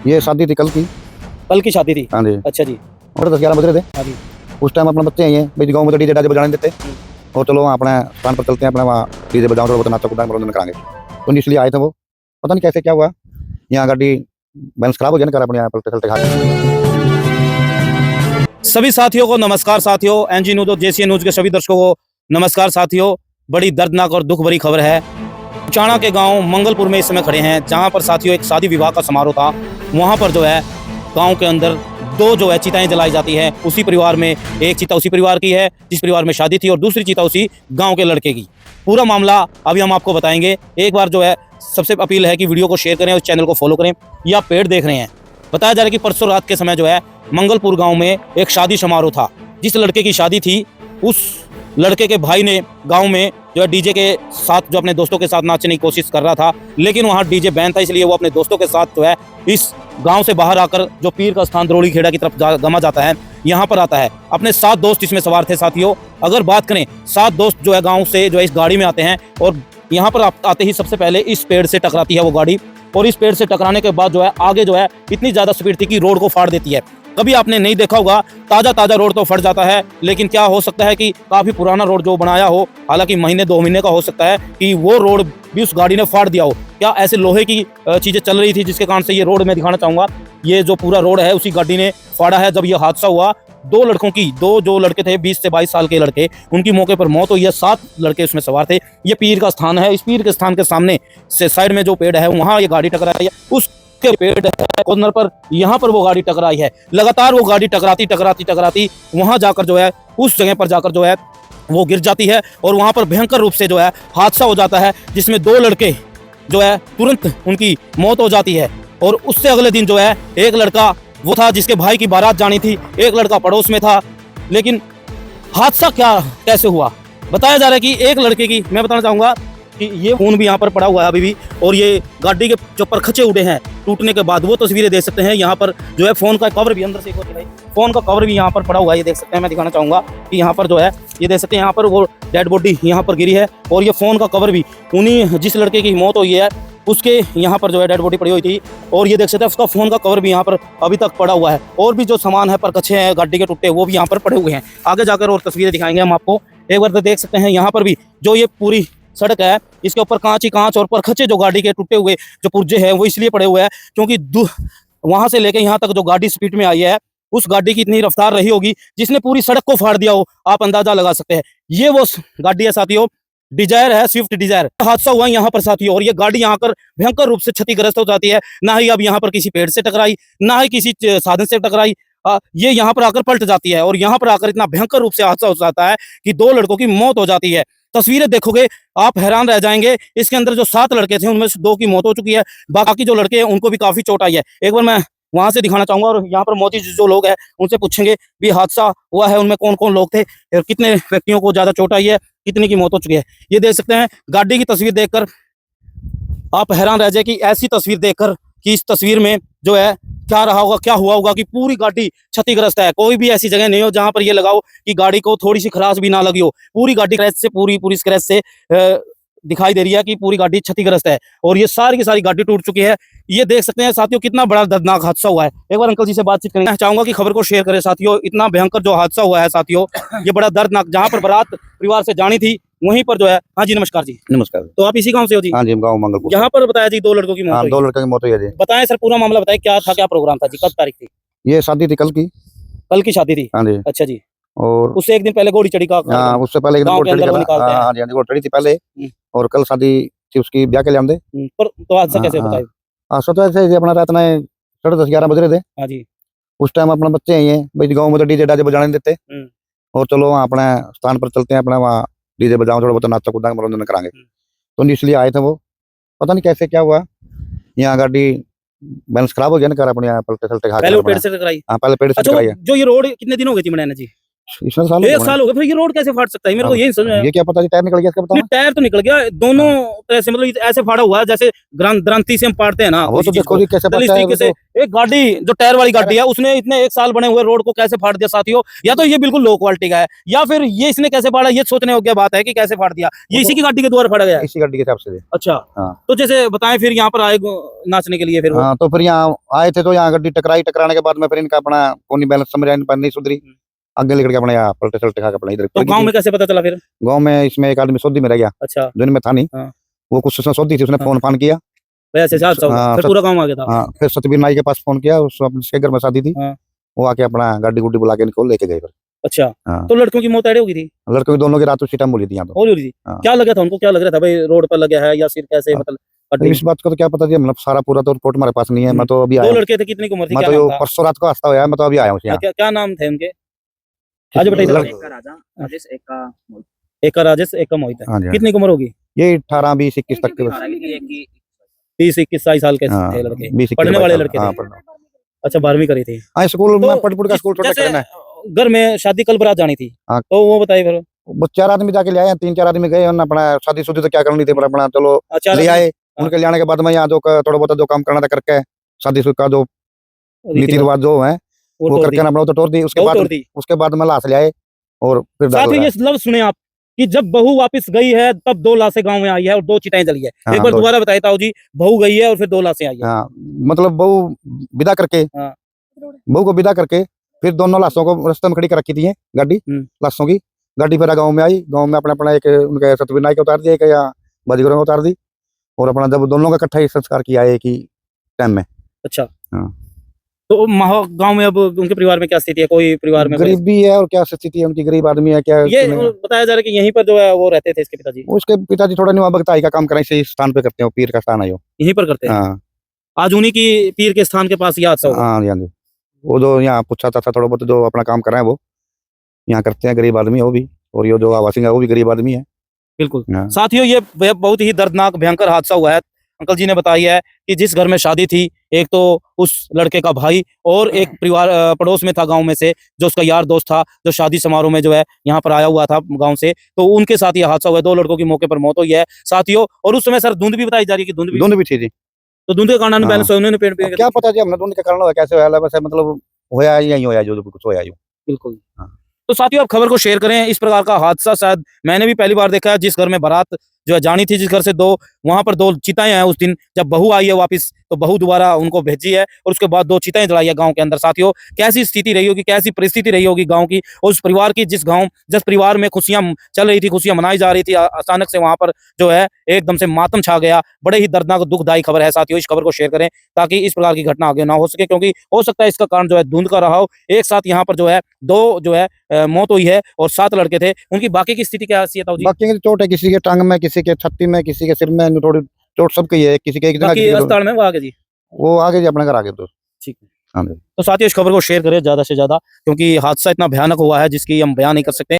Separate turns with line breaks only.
ये शादी थी कल की।
कल की शादी थी?
हाँ जी।
अच्छा जी।
और 10-11 बज रहे थे।
हाँ जी।
उस टाइम अपना बच्चे हैं भाई गाँव में तो डीजे डाजे बजाने देते और चलो वहाँ अपने स्थान पर चलते हैं, अपने वहाँ डीजे बजाओ, थोड़ा बहुत नाचा कूदा मनोरंजन कराएंगे। तो इसलिए आए थे वो, पता नहीं कैसे क्या हुआ, यहाँ गाड़ी बैलेंस खराब हो गया ना, कर अपने यहाँ पलटे चलते खा।
सभी साथियों को नमस्कार साथियों, एनजी न्यूज और जेसीए न्यूज के सभी दर्शकों को नमस्कार साथियों। बड़ी दर्दनाक और दुख भरी खबर है। चाणा के गांव मंगलपुर में इस समय खड़े हैं, जहां पर साथियों एक शादी विवाह का समारोह था। वहां पर जो है गांव के अंदर दो जो है चिताएं जलाई जाती है। उसी परिवार में एक चिता उसी परिवार की है जिस परिवार में शादी थी, और दूसरी चिता उसी गाँव के लड़के की। पूरा मामला अभी हम आपको बताएंगे। एक बार जो है सबसे अपील है कि वीडियो को शेयर करें और चैनल को फॉलो करें। ये आप पेड़ देख रहे हैं। बताया जा रहा है कि परसों रात के समय जो है मंगलपुर गांव में एक शादी समारोह था। जिस लड़के की शादी थी उस लड़के के भाई ने गांव में जो है डीजे के साथ जो अपने दोस्तों के साथ नाचने की कोशिश कर रहा था, लेकिन वहां डीजे बैन था, इसलिए वो अपने दोस्तों के साथ जो है इस गांव से बाहर आकर जो पीर का स्थान द्रोड़ी खेड़ा की तरफ गमा जाता है, यहाँ पर आता है। अपने 7 दोस्त इसमें सवार थे साथियों। अगर बात करें 7 दोस्त जो है गाँव से जो है इस गाड़ी में आते हैं, और यहाँ पर आते ही सबसे पहले इस पेड़ से टकराती है वो गाड़ी, और इस पेड़ से टकराने के बाद जो है आगे जो है इतनी ज्यादा स्पीड थी कि रोड को फाड़ देती है। कभी आपने नहीं देखा होगा, ताजा रोड तो फट जाता है, लेकिन क्या हो सकता है कि काफी पुराना रोड जो बनाया हो, हालांकि महीने 2 महीने का हो सकता है, कि वो रोड भी उस गाड़ी ने फाड़ दिया हो। क्या ऐसे लोहे की चीजें चल रही थी जिसके कारण से ये रोड मैं दिखाना चाहूंगा। ये जो पूरा रोड है उसी गाड़ी ने फाड़ा है। जब ये हादसा हुआ, दो जो लड़के थे 20 से 22 साल के लड़के, उनकी मौके पर मौत हुई है। 7 लड़के उसमें सवार थे। ये पीर का स्थान है। इस पीर के स्थान के सामने से साइड में जो पेड़ है वहां ये गाड़ी टकराई है। उसके पेड़ है कॉर्नर पर, यहाँ पर वो गाड़ी टकराई है। लगातार वो गाड़ी टकराती वहां जाकर जो है उस जगह पर जाकर जो है वो गिर जाती है, और वहां पर भयंकर रूप से जो है हादसा हो जाता है, जिसमें 2 लड़के जो है तुरंत उनकी मौत हो जाती है। और उससे अगले दिन जो है एक लड़का वो था जिसके भाई की बारात जानी थी, एक लड़का पड़ोस में था। लेकिन हादसा कैसे हुआ, बताया जा रहा है कि एक लड़के की, मैं बताना चाहूंगा कि ये खून भी यहाँ पर पड़ा हुआ है अभी भी, और ये गाड़ी के जो परखचे उड़े हैं टूटने के बाद, वो तस्वीरें देख सकते हैं। यहाँ पर जो है फोन का कवर भी अंदर से, फोन का कवर भी यहाँ पर पड़ा हुआ है, ये देख सकते हैं। मैं दिखाना चाहूंगा कि यहाँ पर जो है ये देख सकते हैं, यहाँ पर वो डेड बॉडी यहाँ पर गिरी है, और ये फोन का कवर भी उन्हीं जिस लड़के की मौत हुई है उसके यहाँ पर जो है डेड बॉडी पड़ी हुई थी, और ये देख सकते हैं उसका फोन का कवर भी यहाँ पर अभी तक पड़ा हुआ है। और भी जो सामान है, परकच्छे हैं गाड़ी के टूटे, वो भी यहाँ पर पड़े हुए हैं। आगे जाकर और तस्वीरें दिखाएंगे हम आपको। एक बार तो देख सकते हैं यहाँ पर भी जो ये पूरी सड़क है, इसके ऊपर कांच ही कांच और परखचे जो गाड़ी के टूटे हुए जो पुर्जे हैं वो इसलिए पड़े हुए हैं क्योंकि वहां से लेके यहाँ तक जो गाड़ी स्पीड में आई है, उस गाड़ी की इतनी रफ्तार रही होगी जिसने पूरी सड़क को फाड़ दिया हो। आप अंदाजा लगा सकते हैं। ये वो गाड़ी है साथियों, डिजायर है, स्विफ्ट डिजायर। हादसा हुआ यहाँ पर साथियों, और ये गाड़ी यहाँ पर भयंकर रूप से क्षतिग्रस्त हो जाती है। ना ही अब यहाँ पर किसी पेड़ से टकराई, ना ही किसी साधन से टकराई, ये यहाँ पर आकर पलट जाती है, और यहाँ पर आकर इतना भयंकर रूप से हादसा हो जाता है कि 2 लड़कों की मौत हो जाती है। तस्वीरें देखोगे आप हैरान रह जाएंगे। इसके अंदर जो 7 लड़के थे उनमें से 2 की मौत हो चुकी है, बाकी जो लड़के हैं उनको भी काफी चोट आई है। एक बार मैं वहां से दिखाना चाहूंगा, और यहाँ पर मौजूद जो लोग हैं उनसे पूछेंगे भी हादसा हुआ है उनमें कौन कौन लोग थे और कितने व्यक्तियों को ज्यादा चोट आई है, कितने की मौत हो चुकी है। ये देख सकते हैं। गाड़ी की तस्वीर देखकर आप हैरान रह जाए कि ऐसी तस्वीर देखकर कि इस तस्वीर में जो है क्या रहा होगा, क्या हुआ होगा, कि पूरी गाड़ी क्षतिग्रस्त है। कोई भी ऐसी जगह नहीं हो जहां पर ये लगाओ कि गाड़ी को थोड़ी सी खराश भी ना लगी हो। पूरी गाड़ी क्रैश से पूरी स्क्रैच से दिखाई दे रही है कि पूरी गाड़ी क्षतिग्रस्त है, और ये सारी की सारी गाड़ी टूट चुकी है। ये देख सकते हैं साथियों कितना बड़ा दर्दनाक हादसा हुआ है। एक बार अंकल जी से बातचीत करेंगे। चाहूंगा कि खबर को शेयर करें साथियों। इतना भयंकर जो हादसा हुआ है साथियों, ये बड़ा दर्दनाक, जहाँ पर बारात परिवार से जानी थी वहीं पर जो है। हाँ जी, नमस्कार जी।
नमस्कार।
तो आप इसी गांव से हो जी?
हाँ जी, गाँव मंगलपुर।
यहाँ पर बताया जी 2 लड़कों की मौत हुई।
2 लड़के की मौत हुई है जी।
बताएं सर, पूरा मामला बताएं, क्या था, क्या प्रोग्राम था जी, कब तारीख थी?
ये शादी थी कल की।
कल की शादी थी?
हाँ जी।
अच्छा जी।
और
उससे एक दिन पहले घोड़ी चढ़ी का?
हाँ, उससे पहले एक दिन
गाँव के
घोड़ी
अंदर वो निकालते हैं।
हाँ जी, घोड़ी चढ़ी थी पहले, और कल शादी थी उसकी, ब्याह के लिए आमदे।
पर तो हादसा कैसे बताए?
हादसा तो ऐसे अपना रात में 10:30-11 बज रहे थे।
हाँ जी।
उस टाइम अपना बच्चे हैं भाई गाँव में तो डीजे डाजे बजाने देते और चलो वहाँ अपने स्थान पर चलते हैं, अपने वहाँ डीजे बजाओ, थोड़ा बहुत नाचा कूदा मनोरंजन कराएंगे। तो इसलिए आए थे वो, पता नहीं कैसे क्या हुआ, यहाँ गाड़ी बैलेंस खराब हो गया ना, कर अपने यहाँ पलटे चलते खा।
पहले वो पेड़ से टकराई?
हाँ, पहले पेड़ से
अच्छा,
टकराई है।
जो ये रोड कितने दिन हो गई थी बनाने जी?
इसमें साल
एक साल हो गया, फिर ये रोड कैसे फाट सकता है? मेरे को यही समझ में आया।
ये क्या पता जी, टायर निकल गया इसका
ये
पता।
टायर तो निकल गया दोनों तरह से, मतलब ऐसे फाड़ा हुआ है जैसे ग्रांति से हम पाड़ते हैं ना
वो
किसी
तो
चीज
देखो
को।
जी कैसे
चल इस
पता है
तरीके
वो
से
तो।
एक गाड़ी जो टायर वाली गाड़ी है उसने इतने एक साल बने हुए रोड को कैसे फाड़ दिया साथियों। या तो ये बिल्कुल लो क्वालिटी का है, या फिर ये इसने कैसे फाड़ा, ये सोचने योग्य बात है कि कैसे फाड़ दिया। ये इसी की गाड़ी के द्वारा फाड़ा गया है।
इसी गाड़ी के हिसाब से।
अच्छा,
हाँ
तो जैसे बताएं फिर यहाँ पर आए नाचने के लिए, फिर वो
हाँ, तो फिर यहाँ आए थे तो यहाँ गड्डी टकराई, टकराने के बाद में फिर इनका अपना कोनी बैलेंस समझ नहीं सुधरी, आगे लेकर के अपने यहाँ पलटे सलटे खा के अपना इधर
तो गांव में कैसे पता चला फिर?
गाँव में इसमें एक आदमी सऊदी में रह गया,
अच्छा,
जो इनमें था नहीं।
हाँ।
वो कुछ उसने सऊदी थी, उसने
हाँ।
फोन फान किया।
वैसे साथ
हाँ,
फिर पूरा गांव आ गया था।
हाँ, फिर सतबीर नाई के पास फोन किया, उस अपने घर में शादी थी।
हाँ।
वो आके अपना गाड़ी गुड्डी बुला के इनको लेके गए फिर।
अच्छा,
हाँ।
तो लड़कों की मौत ऐड हो गई थी?
लड़कों की दोनों की रात उसी टाइम बोली थी यहाँ तो।
हो रही थी।
हाँ।
क्या लगा था उनको, क्या लग रहा था भाई रोड पर लगा है या सिर कैसे,
हाँ।
मतलब
तो
हड्डी?
इस बात का तो क्या पता जी, मतलब सारा पूरा तो रिपोर्ट हमारे पास नहीं है। मैं तो अभी
दो
आया हूँ।
लड़के थे, कितनी की उम्र थी,
मैं
क्या
तो
नाम था?
परसों रात को हंसता हुआ, मैं तो अभी आया हूँ यहाँ।
क्या नाम थे उनके? आज बताइए।
लड़के-
एक का राजा, राजेश, एक का मोहित।
एक का राजेश, एक का मोहित है।
हाँ जी, हाँ।
कितनी की उम्र होगी?
ये 18, 20, 21 तक के बस।
30, 21, 22 साल के
हाँ,
थे लड़के,
20, 21
पढ़ने वाले लड़के
हाँ,
थे।
पढ़ने।
अच्छा, 12वीं करी थी।
हाँ, स्कूल
तो
में पटपुट का स्कूल छोटा
जैसे
करना है।
घर में शादी कल बारात जानी थी,
हाँ।
तो वो बताइए फिर।
वो 4 आदमी जाके ले आए, 3-4 आदमी गए, उन्होंने अपना शादी शुदी तो क्या करनी थी, पर अपना चलो
अच्छा,
ले आए। उनके ले आने के बाद में यहाँ जो थोड़ा बहुत जो काम करना था करके, शादी का जो रीति रिवाज जो है वो करके ना अपना तो तोड़ दी। उसके बाद में लाश ले आए और फिर
साथ ही ये लफ्ज सुने आप कि जब बहू वापस गई है तब 2 लाशें गांव में आई है और 2 चिताएं जली है।
हाँ,
एक बार
2
दोबारा बताइए ताऊ जी, बहू गई है और फिर 2 लाशें आई है।
हाँ, मतलब बहू विदा करके,
हाँ।
बहू को विदा करके फिर दोनों लाशों को रास्ते में खड़ी कर रखी थी गाड़ी, लाशों की गाड़ी फिर गाँव में आई। गाँव में अपना अपना एक उनके सतबीर नाई के उतार दिया, एक यहाँ बाजीगरों को उतार दी, और अपना जब दोनों का इकट्ठा ही संस्कार किया एक ही टाइम में।
अच्छा,
हाँ।
तो गांव में अब उनके परिवार में क्या स्थिति है? कोई परिवार में
गरीबी है और क्या स्थिति है उनकी, गरीब आदमी है क्या।
ये बताया जा रहा है कि यहीं पर जो है वो रहते थे इसके पिताजी।
उसके पिताजी थोड़ा निवा भगताई का काम करें, इसी स्थान पे करते हो, पीर का स्थान है वो,
यहीं पर करते हैं।
हाँ।
आज उन्हीं की पीर के स्थान के पास ये हादसा हुआ।
हाँ जी, हाँ जी। वो जो यहाँ पूछा था थोड़ा बहुत जो अपना काम कर रहे हैं वो यहाँ करते हैं, गरीब आदमी है वो भी, और ये जो आवासिंग है वो भी गरीब आदमी है।
बिल्कुल।
हाँ।
साथियों, ये बहुत ही दर्दनाक भयंकर हादसा हुआ है। अंकल जी ने बताया है कि जिस घर में शादी थी, एक तो उस लड़के का भाई और एक परिवार पड़ोस में था गांव में से, जो उसका यार दोस्त था, जो शादी समारोह में जो है यहाँ पर आया हुआ था गांव से, तो उनके साथ ये हादसा हुआ है। 2 लड़कों की मौके पर मौत हुई है साथियों। और उस समय सर धुंध भी बताई जा रही है कि धुंध भी
थी जी।
तो धुंध के कारण
हाँ।
बैलेंस उन्होंने पेड़ पे
क्या पता जी, हमने धुंध के कारण हुआ कैसे हुआ, वैसे मतलब होया यही होया जो कुछ होया जो।
बिल्कुल।
हाँ।
तो साथियों, आप खबर को शेयर करें। इस प्रकार का हादसा शायद मैंने भी पहली बार देखा है। जिस घर में बारात जो है जानी थी, जिस घर से वहां पर 2 चिताएं हैं उस दिन, जब बहू आई है वापस, तो बहू दोबारा उनको भेजी है और उसके बाद 2 चिताएं जलाई है गांव के अंदर। साथियों, कैसी स्थिति रही होगी, कैसी परिस्थिति रही होगी गांव की, उस परिवार की, जिस परिवार में खुशियां चल रही थी, खुशियां मनाई जा रही थी, अचानक से वहां पर जो है एकदम से मातम छा गया। बड़े ही दर्दनाक दुखदायी खबर है साथियों। इस खबर को शेयर करें ताकि इस प्रकार की घटना आगे ना हो सके, क्योंकि हो सकता है इसका कारण जो है धुंध का रहा हो। एक साथ यहाँ पर जो है 2 जो है मौत हुई है और 7 लड़के थे। उनकी बाकी की स्थिति क्या है ताऊ जी?
बाकी की चोट है, किसी के टांग में, किसी के छाती में, किसी के सिर में, थोड़ी चोट सबकी है, किसी के एक
बाकी अस्पताल में वो आगे जी।
वो आगे जी अपने घर आगे तो
ठीक है।
हाँ जी।
तो साथियों, इस खबर को शेयर करें ज़्यादा से ज़्यादा, क्योंकि हादसा इतना भयानक हुआ है जिसकी हम बयान नहीं कर सकते।